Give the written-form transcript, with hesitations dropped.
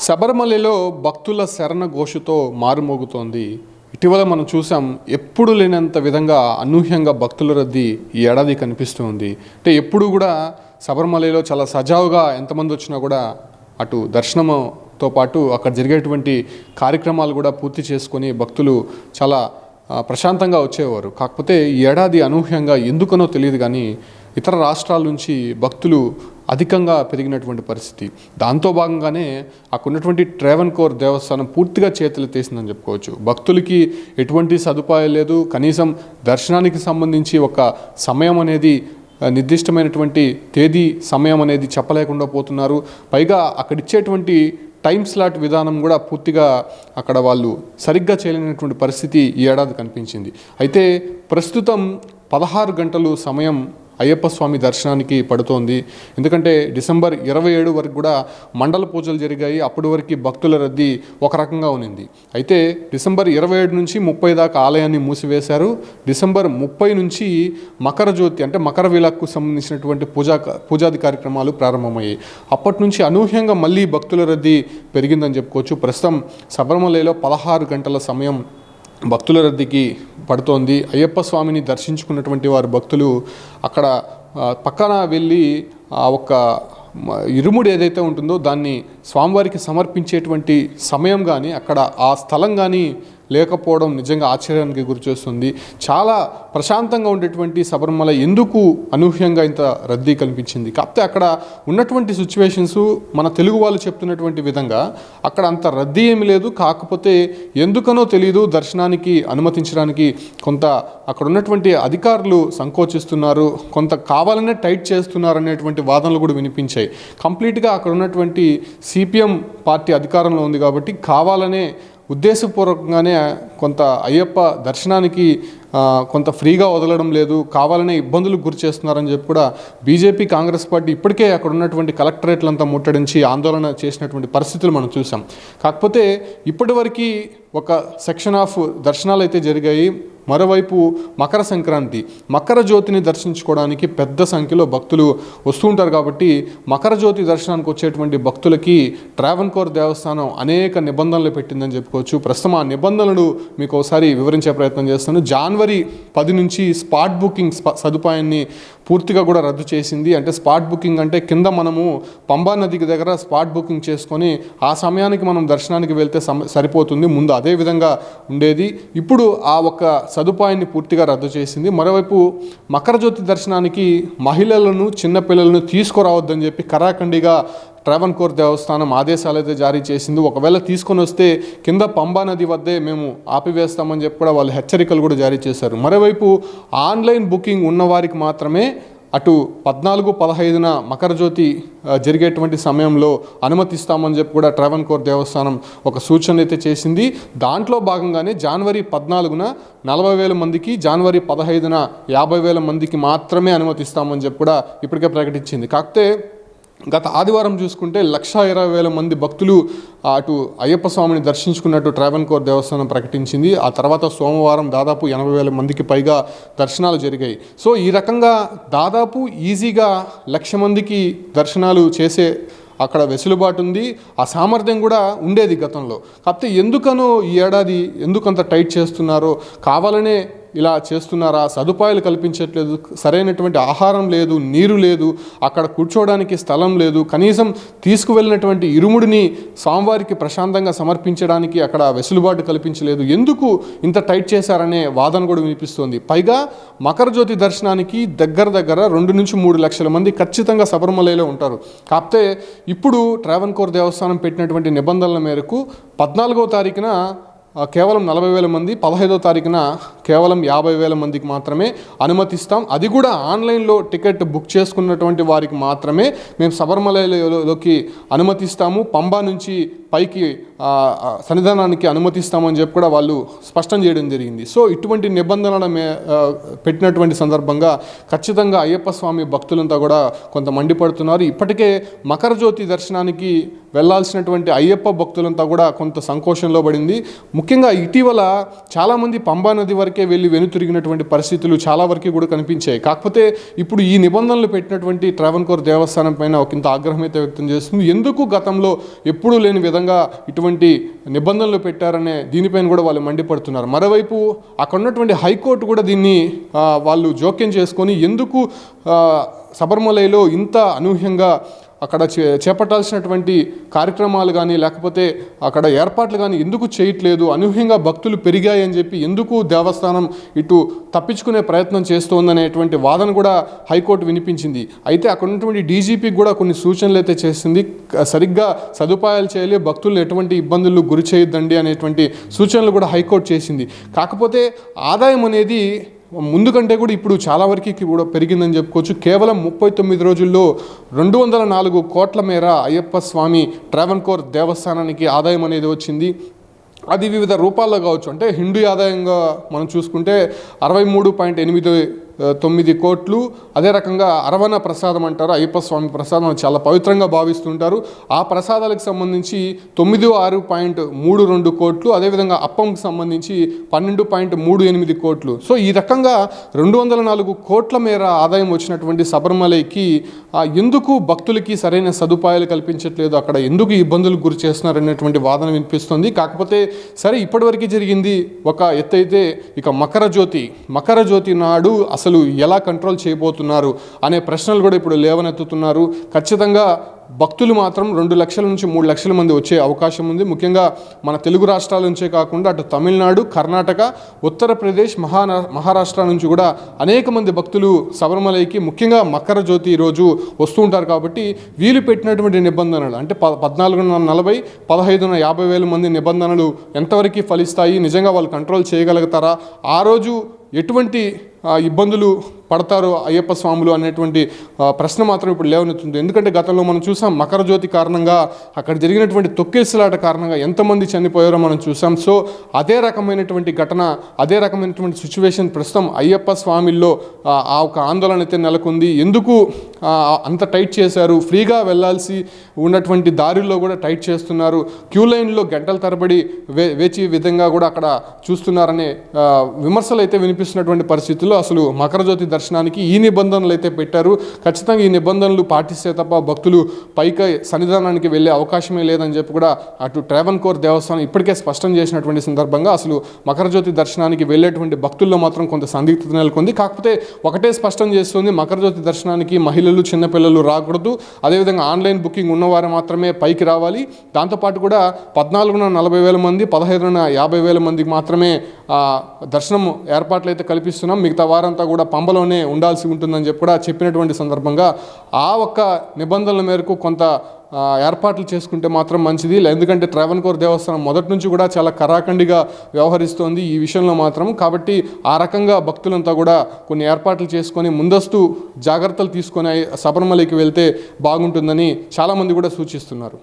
శబరిమలలో భక్తుల శరణ ఘోషతో మారుమోగుతోంది. ఇటీవల మనం చూసాం, ఎప్పుడు లేనంత విధంగా అనూహ్యంగా భక్తుల రద్దీ ఈ ఏడాది కనిపిస్తుంది. అంటే ఎప్పుడు కూడా శబరిమలలో చాలా సజావుగా ఎంతమంది వచ్చినా కూడా అటు దర్శనంతో పాటు అక్కడ జరిగేటువంటి కార్యక్రమాలు కూడా పూర్తి చేసుకొని భక్తులు చాలా ప్రశాంతంగా వచ్చేవారు. కాకపోతే ఈ ఏడాది అనూహ్యంగా ఎందుకనో తెలియదు కానీ ఇతర రాష్ట్రాల నుంచి భక్తులు అధికంగా పెరిగినటువంటి పరిస్థితి. దాంతో భాగంగానే అక్కడ ఉన్నటువంటి ట్రావెన్కోర్ దేవస్థానం పూర్తిగా చేతులెత్తేసిందని చెప్పుకోవచ్చు. భక్తులకి ఎటువంటి సదుపాయం లేదు. కనీసం దర్శనానికి సంబంధించి ఒక సమయం అనేది, నిర్దిష్టమైనటువంటి తేదీ సమయం అనేది చెప్పలేకుండా పోతున్నారు. పైగా అక్కడ ఇచ్చేటువంటి టైం స్లాట్ విధానం కూడా పూర్తిగా అక్కడ వాళ్ళు సరిగ్గా చేయలేనటువంటి పరిస్థితి ఈ ఏడాది కనిపించింది. అయితే ప్రస్తుతం 16 గంటలు సమయం అయ్యప్ప స్వామి దర్శనానికి పడుతోంది. ఎందుకంటే డిసెంబర్ 27 వరకు కూడా మండల పూజలు జరిగాయి. అప్పటి వరకు భక్తుల రద్దీ ఒక రకంగా ఉన్నింది. అయితే డిసెంబర్ 27 నుంచి 30 దాకా ఆలయాన్ని మూసివేశారు. డిసెంబర్ 30 నుంచి మకర జ్యోతి అంటే మకర వేళకు సంబంధించినటువంటి పూజాది కార్యక్రమాలు ప్రారంభమయ్యాయి. అప్పటి నుంచి అనూహ్యంగా మళ్ళీ భక్తుల రద్దీ పెరిగిందని చెప్పుకోవచ్చు. ప్రస్తుతం శబరిమలలో 16 గంటల సమయం భక్తుల రద్దీకి పడుతోంది. అయ్యప్ప స్వామిని దర్శించుకున్నటువంటి వారు భక్తులు అక్కడ పక్కన వెళ్ళి ఒక ఇరుముడి ఏదైతే ఉంటుందో దాన్ని స్వామివారికి సమర్పించేటువంటి సమయం కానీ అక్కడ ఆ స్థలం కానీ లేకపోవడం నిజంగా ఆశ్చర్యానికి గురిచేస్తుంది. చాలా ప్రశాంతంగా ఉండేటువంటి శబరిమల ఎందుకు అనూహ్యంగా ఇంత రద్దీ కనిపించింది? కాకపోతే అక్కడ ఉన్నటువంటి సిచ్యువేషన్స్ మన తెలుగు వాళ్ళు చెప్తున్నటువంటి విధంగా అక్కడ అంత రద్దీ ఏమి లేదు. కాకపోతే ఎందుకనో తెలియదు, దర్శనానికి అనుమతించడానికి కొంత అక్కడ ఉన్నటువంటి అధికారులు సంకోచిస్తున్నారు, కొంత కావాలనే టైట్ చేస్తున్నారు అనేటువంటి వాదనలు కూడా వినిపించాయి. కంప్లీట్గా అక్కడ ఉన్నటువంటి సిపిఎం పార్టీ అధికారంలో ఉంది కాబట్టి కావాలనే ఉద్దేశపూర్వకంగానే కొంత అయ్యప్ప దర్శనానికి కొంత ఫ్రీగా వదలడం లేదు, కావాలనే ఇబ్బందులకు గురి చేస్తున్నారని చెప్పి కూడా బీజేపీ కాంగ్రెస్ పార్టీ ఇప్పటికే అక్కడ ఉన్నటువంటి కలెక్టరేట్లంతా ముట్టడించి ఆందోళన చేసినటువంటి పరిస్థితులు మనం చూసాం. కాకపోతే ఇప్పటివరకు ఒక సెక్షన్ ఆఫ్ దర్శనాలు అయితే జరిగాయి. మరోవైపు మకర సంక్రాంతి, మకర జ్యోతిని దర్శించుకోవడానికి పెద్ద సంఖ్యలో భక్తులు వస్తూ ఉంటారు. కాబట్టి మకర జ్యోతి దర్శనానికి వచ్చేటువంటి భక్తులకి ట్రావెన్కోర్ దేవస్థానం అనేక నిబంధనలు పెట్టిందని చెప్పుకోవచ్చు. ప్రస్తుతం ఆ నిబంధనలు మీకు ఒకసారి వివరించే ప్రయత్నం చేస్తాను. జనవరి 10 నుంచి స్పాట్ బుకింగ్ సదుపాయాన్ని పూర్తిగా కూడా రద్దు చేసింది. అంటే స్పాట్ బుకింగ్ అంటే కింద మనము పంబా నదికి దగ్గర స్పాట్ బుకింగ్ చేసుకొని ఆ సమయానికి మనం దర్శనానికి వెళ్తే సరిపోతుంది. ముందు అదే విధంగా ఉండేది. ఇప్పుడు ఆ ఒక సదుపాయాన్ని పూర్తిగా రద్దు చేసింది. మరోవైపు మకర జ్యోతి దర్శనానికి మహిళలను, చిన్నపిల్లలను తీసుకురావద్దని చెప్పి కరాఖండిగా ట్రావెన్కోర్ దేవస్థానం ఆదేశాలు అయితే జారీ చేసింది. ఒకవేళ తీసుకొని వస్తే కింద పంబా నది వద్దే మేము ఆపివేస్తామని చెప్పి కూడా వాళ్ళు హెచ్చరికలు కూడా జారీ చేశారు. మరోవైపు ఆన్లైన్ బుకింగ్ ఉన్నవారికి మాత్రమే అటు 14, 15న మకర జ్యోతి జరిగేటువంటి సమయంలో అనుమతిస్తామని చెప్పి కూడా ట్రావెన్కోర్ దేవస్థానం ఒక సూచన అయితే చేసింది. దాంట్లో భాగంగానే జనవరి 14న 40,000 మందికి, జనవరి 15న 50,000 మందికి మాత్రమే అనుమతిస్తామని చెప్పి కూడా ఇప్పటికే ప్రకటించింది. కాకపోతే గత ఆదివారం చూసుకుంటే 120,000 మంది భక్తులు అటు అయ్యప్ప స్వామిని దర్శించుకున్నట్టు ట్రావెన్కోర్ దేవస్థానం ప్రకటించింది. ఆ తర్వాత సోమవారం దాదాపు 80,000 మందికి పైగా దర్శనాలు జరిగాయి. సో ఈ రకంగా దాదాపు ఈజీగా 1,00,000 మందికి దర్శనాలు చేసే అక్కడ వెసులుబాటు ఉంది. ఆ సామర్థ్యం కూడా ఉండేది గతంలో. కాకపోతే ఎందుకనో ఈ ఏడాది ఎందుకంత టైట్ చేస్తున్నారో, కావాలనే ఇలా చేస్తున్నారా, సదుపాయాలు కల్పించట్లేదు, సరైనటువంటి ఆహారం లేదు, నీరు లేదు, అక్కడ కూర్చోవడానికి స్థలం లేదు, కనీసం తీసుకువెళ్ళినటువంటి ఇరుముడిని స్వామివారికి ప్రశాంతంగా సమర్పించడానికి అక్కడ వెసులుబాటు కల్పించలేదు. ఎందుకు ఇంత టైట్ చేశారనే వాదన కూడా వినిపిస్తోంది. పైగా మకర జ్యోతి దర్శనానికి దగ్గర 2 నుంచి 3 లక్షల మంది ఖచ్చితంగా శబరిమలలో ఉంటారు. కాకపోతే ఇప్పుడు ట్రావెన్కోర్ దేవస్థానం పెట్టినటువంటి నిబంధనల మేరకు 14వ తారీఖున కేవలం 40,000 మంది, 15వ తారీఖున కేవలం 50,000 మందికి మాత్రమే అనుమతిస్తాం. అది కూడా ఆన్లైన్లో టికెట్ బుక్ చేసుకున్నటువంటి వారికి మాత్రమే మేము శబరిమలలోకి అనుమతిస్తాము, పంబా నుంచి పైకి సన్నిధానానికి అనుమతిస్తామని చెప్పి కూడా వాళ్ళు స్పష్టం చేయడం జరిగింది. సో ఇటువంటి నిబంధనల పెట్టినటువంటి సందర్భంగా ఖచ్చితంగా అయ్యప్ప స్వామి భక్తులంతా కూడా కొంత మండిపడుతున్నారు. ఇప్పటికే మకర జ్యోతి దర్శనానికి వెళ్లాల్సినటువంటి అయ్యప్ప భక్తులంతా కూడా కొంత సంకోచంలో పడింది. ముఖ్యంగా ఇటీవల చాలామంది పంబా నది వరకు వరకే వెళ్ళి వెనుతిరిగినటువంటి పరిస్థితులు చాలా వరకు కూడా కనిపించాయి. కాకపోతే ఇప్పుడు ఈ నిబంధనలు పెట్టినటువంటి ట్రావెన్కోర్ దేవస్థానం పైన ఒక ఇంత ఆగ్రహం అయితే వ్యక్తం చేస్తుంది. ఎందుకు గతంలో ఎప్పుడూ లేని విధంగా ఇటువంటి నిబంధనలు పెట్టారనే దీనిపైన కూడా వాళ్ళు మండిపడుతున్నారు. మరోవైపు అక్కడ ఉన్నటువంటి హైకోర్టు కూడా దీన్ని వాళ్ళు జోక్యం చేసుకొని ఎందుకు శబరిమలలో ఇంత అనూహ్యంగా అక్కడ చేపట్టాల్సినటువంటి కార్యక్రమాలు కానీ లేకపోతే అక్కడ ఏర్పాట్లు కానీ ఎందుకు చేయట్లేదు, అనూహ్యంగా భక్తులు పెరిగాయని చెప్పి ఎందుకు దేవస్థానం ఇటు తప్పించుకునే ప్రయత్నం చేస్తోందనేటువంటి వాదన కూడా హైకోర్టు వినిపించింది. అయితే అక్కడ ఉన్నటువంటి డీజీపీకి కూడా కొన్ని సూచనలు అయితే చేసింది. సరిగ్గా సదుపాయాలు చేయాలి, భక్తులు ఎటువంటి ఇబ్బందులు గురి చేయొద్దండి అనేటువంటి సూచనలు కూడా హైకోర్టు చేసింది. కాకపోతే ఆదాయం అనేది ముందు కంటే కూడా ఇప్పుడు చాలా వరకు కూడా పెరిగిందని చెప్పుకోవచ్చు. కేవలం 39 రోజుల్లో 204 కోట్ల మేర అయ్యప్ప స్వామి ట్రావెన్కోర్ దేవస్థానానికి ఆదాయం అనేది వచ్చింది. అది వివిధ రూపాల్లో కావచ్చు. అంటే హిందూ ఆదాయంగా మనం చూసుకుంటే 63.89 కోట్లు. అదే రకంగా అరవణ ప్రసాదం అంటారు, అయ్యప్ప స్వామి ప్రసాదం చాలా పవిత్రంగా భావిస్తుంటారు. ఆ ప్రసాదాలకు సంబంధించి 96.32 కోట్లు. అదేవిధంగా అప్పంకి సంబంధించి 12.38 కోట్లు. సో ఈ రకంగా 204 కోట్ల మేర ఆదాయం వచ్చినటువంటి శబరిమలైకి ఎందుకు భక్తులకి సరైన సదుపాయాలు కల్పించట్లేదు, అక్కడ ఎందుకు ఇబ్బందులు గురి చేస్తున్నారు అనేటువంటి వాదన వినిపిస్తుంది. కాకపోతే సరే, ఇప్పటివరకు జరిగింది ఒక ఎత్తైతే, ఇక మకర జ్యోతి నాడు అసలు ఎలా కంట్రోల్ చేయబోతున్నారు అనే ప్రశ్నలు కూడా ఇప్పుడు లేవనెత్తుతున్నారు. ఖచ్చితంగా భక్తులు మాత్రం 2 లక్షల నుంచి 3 లక్షల మంది వచ్చే అవకాశం ఉంది. ముఖ్యంగా మన తెలుగు రాష్ట్రాల నుంచే కాకుండా అటు తమిళనాడు, కర్ణాటక, ఉత్తరప్రదేశ్, మహారాష్ట్ర నుంచి కూడా అనేక మంది భక్తులు శబరిమలైకి ముఖ్యంగా మకర జ్యోతి రోజు వస్తూ ఉంటారు. కాబట్టి వీళ్ళు పెట్టినటువంటి నిబంధనలు అంటే 1440, 1550 మంది నిబంధనలు ఎంతవరకు ఫలిస్తాయి, నిజంగా వాళ్ళు కంట్రోల్ చేయగలుగుతారా, ఆ రోజు ఎటువంటి ఇబ్బందులు పడతారు అయ్యప్ప స్వాములు అనేటువంటి ప్రశ్న మాత్రం ఇప్పుడు లేవనెత్తుంది. ఎందుకంటే గతంలో మనం చూసాం మకర జ్యోతి కారణంగా అక్కడ జరిగినటువంటి తొక్కేసులాట కారణంగా ఎంతమంది చనిపోయారో మనం చూసాం. సో అదే రకమైనటువంటి ఘటన, అదే రకమైనటువంటి సిచ్యువేషన్ ప్రస్తుతం అయ్యప్ప స్వామిల్లో ఆ ఒక ఆందోళన అయితే నెలకొంది. ఎందుకు అంత టైట్ చేశారు, ఫ్రీగా వెళ్ళాల్సి ఉన్నటువంటి దారిలో కూడా టైట్ చేస్తున్నారు, క్యూ లైన్లో గంటల తరబడి వేచి విధంగా కూడా అక్కడ చూస్తున్నారనే విమర్శలు అయితే వినిపిస్తున్నటువంటి పరిస్థితుల్లో అసలు మకర జ్యోతి దర్శనానికి ఈ నిబంధనలు అయితే పెట్టారు. ఖచ్చితంగా ఈ నిబంధనలు పాటిస్తే తప్ప భక్తులు పైకి సన్నిధానానికి వెళ్ళే అవకాశమే లేదని చెప్పి కూడా అటు ట్రావెన్కోర్ దేవస్థానం ఇప్పటికే స్పష్టం చేసినటువంటి సందర్భంగా అసలు మకర జ్యోతి దర్శనానికి వెళ్ళేటువంటి భక్తుల్లో మాత్రం కొంత సందిగ్ధత నెలకొంది. కాకపోతే ఒకటే స్పష్టం చేస్తుంది, మకర జ్యోతి దర్శనానికి మహిళలు, చిన్నపిల్లలు రాకూడదు, అదేవిధంగా ఆన్లైన్ బుకింగ్ ఉన్నవారు మాత్రమే పైకి రావాలి. దాంతోపాటు కూడా 1440,000 మంది, 1550,000 మందికి మాత్రమే దర్శనం ఏర్పాట్లు అయితే కల్పిస్తున్నాం, మిగతా వారంతా కూడా పంబలోనే ఉండాల్సి ఉంటుందని చెప్పి కూడా చెప్పినటువంటి సందర్భంగా ఆ ఒక్క నిబంధనల మేరకు కొంత ఏర్పాట్లు చేసుకుంటే మాత్రం మంచిది. ఎందుకంటే ట్రావెన్కోర్ దేవస్థానం మొదటి నుంచి కూడా చాలా కరాఖండిగా వ్యవహరిస్తోంది ఈ విషయంలో మాత్రం. కాబట్టి ఆ రకంగా భక్తులంతా కూడా కొన్ని ఏర్పాట్లు చేసుకొని ముందస్తు జాగ్రత్తలు తీసుకొని శబరిమలైకి వెళ్తే బాగుంటుందని చాలామంది కూడా సూచిస్తున్నారు.